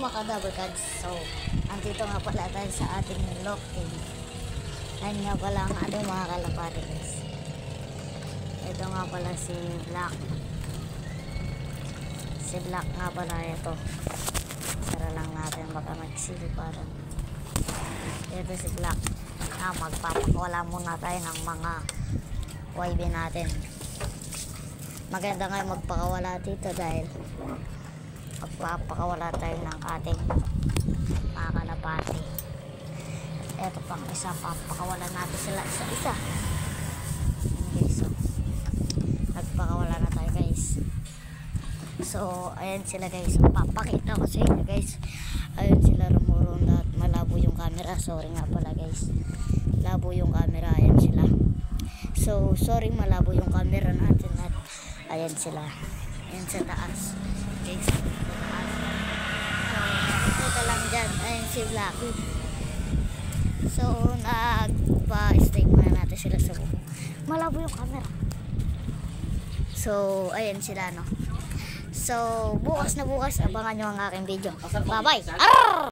mga double cards. So, andito nga pala tayo sa ating lock cave. Ayan nga pala ang ating mga kalapati guys. Ito nga pala si Black. Si Black nga pala ito. Sara lang natin baka mag-seal parang. Ito si Black. Magpapakawala muna tayo ng mga YB natin. Maganda nga magpakawala dito dahil magpapakawala tayo ng ating mga kalapati. Ito pang isa, papakawala natin sila isa-isa. Okay, so nagpakawala na tayo guys. So ayan sila guys, papakita ko sa inyo guys. Ayun sila rumurunda at malabo yung camera. Sorry nga pala guys, labo yung camera. Ayan sila. So sorry, malabo yung camera natin. At ayan sila, ayan sa taas guys, sa taas. So ito lang dyan, ayan si Blacky. So nagpa-stay muna natin sila sa buko. Malabo yung camera. So ayan sila no. So bukas na bukas abangan nyo ang aking video. Bye bye.